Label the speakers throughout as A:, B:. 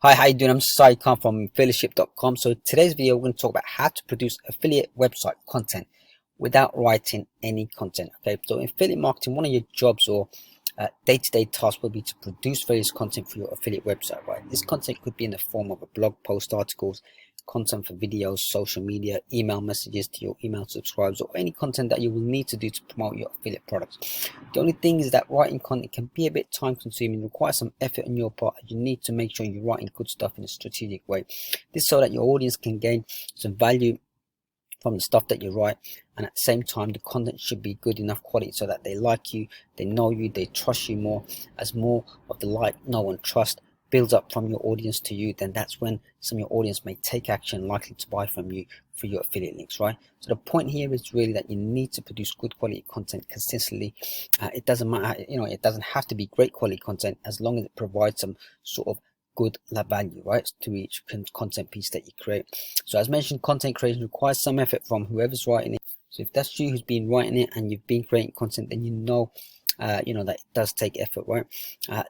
A: Hi, how you doing? I'm Sai Khan from affiliateship.com. So today's video, we're going to talk about how to produce affiliate website content without writing any content. Okay, so in affiliate marketing, one of your jobs or day-to-day tasks will be to produce various content for your affiliate website, right? This content could be in the form of a blog post, articles, content for videos, social media, email messages to your email subscribers, or any content that you will need to do to promote your affiliate products. The only thing is that writing content can be a bit time consuming, require some effort on your part. You need to make sure you're writing good stuff in a strategic way. This so that your audience can gain some value from the stuff that you write, and at the same time the content should be good enough quality so that they like you, they know you, they trust you more. As more of the like, know and trust builds up from your audience to you, then that's when some of your audience may take action, likely to buy from you for your affiliate links, right? So the point here is really that you need to produce good quality content consistently. It doesn't matter, it doesn't have to be great quality content, as long as it provides some sort of good value, right, to each content piece that you create. So as mentioned, content creation requires some effort from whoever's writing it. So if that's you who's been writing it and you've been creating content, then you know that it does take effort, right?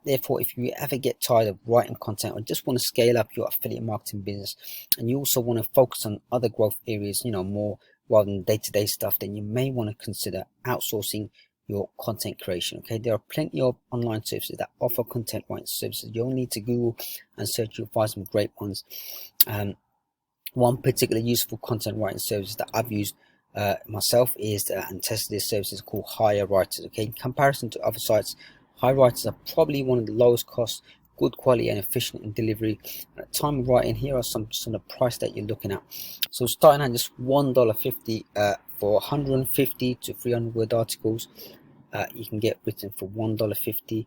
A: Therefore, if you ever get tired of writing content or just want to scale up your affiliate marketing business, and you also want to focus on other growth areas, more rather than day-to-day stuff, then you may want to consider outsourcing your content creation. Okay, there are plenty of online services that offer content writing services. You'll need to Google and search, you'll find some great ones. One particularly useful content writing service that I've used myself is and tested this service is called HireWriters. Okay, in comparison to other sites, HireWriters are probably one of the lowest cost, good quality and efficient in delivery. At the time of writing, here are some of the price that you're looking at. So starting at just $1.50 for 150 to 300 word articles, you can get written for $1.50.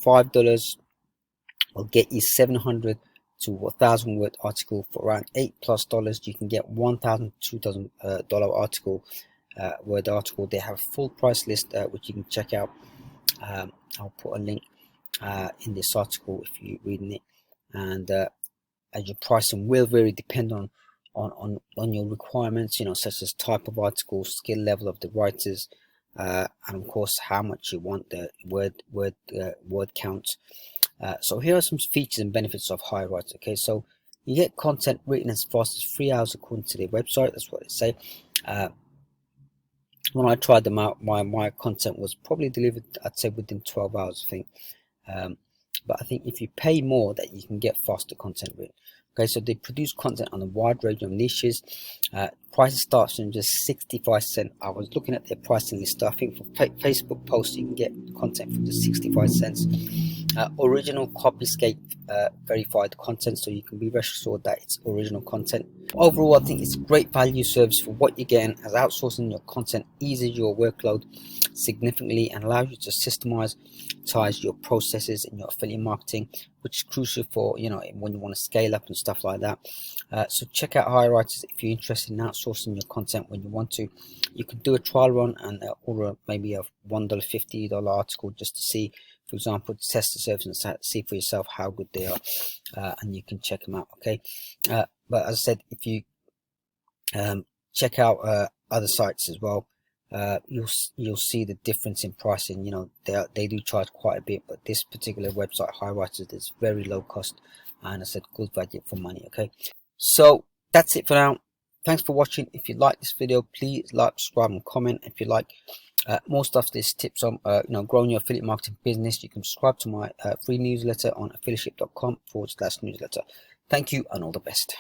A: $5 will get you 700 to 1,000 word article. For around $8+ you can get $1,000 to $2,000 article, word article. They have a full price list which you can check out. I'll put a link in this article if you're reading it, and as your pricing will vary depend on your requirements, such as type of article, skill level of the writers, and of course how much you want the word count. So here are some features and benefits of HireWriters. Okay, so you get content written as fast as 3 hours according to their website. That's what they say. When I tried them out, my content was probably delivered, I'd say, within 12 hours, I think. But I think if you pay more, that you can get faster content written. Okay, so they produce content on a wide range of niches. Prices starts from just 65 cents. I was looking at their pricing list. I think for Facebook posts you can get content for just 65 cents. Original Copyscape verified content, so you can be assured that it's original content. Overall, I think it's a great value service for what you're getting, as outsourcing your content eases your workload significantly and allows you to systemize your processes in your affiliate marketing, which is crucial for when you want to scale up and stuff like that. So check out HireWriters if you're interested in outsourcing your content. When you want to, you can do a trial run and order maybe a $1.50 article just to see, for example, to test the service and see for yourself how good they are, and you can check them out. Okay, but as I said, if you check out other sites as well, you'll see the difference in pricing. They do charge quite a bit, but this particular website, HireWriters, is very low cost, and I said good value for money. Okay, so that's it for now. Thanks for watching. If you like this video, please like, subscribe and comment. If you like more stuff, this tips on growing your affiliate marketing business, you can subscribe to my free newsletter on affiliateship.com/newsletter. Thank you and all the best.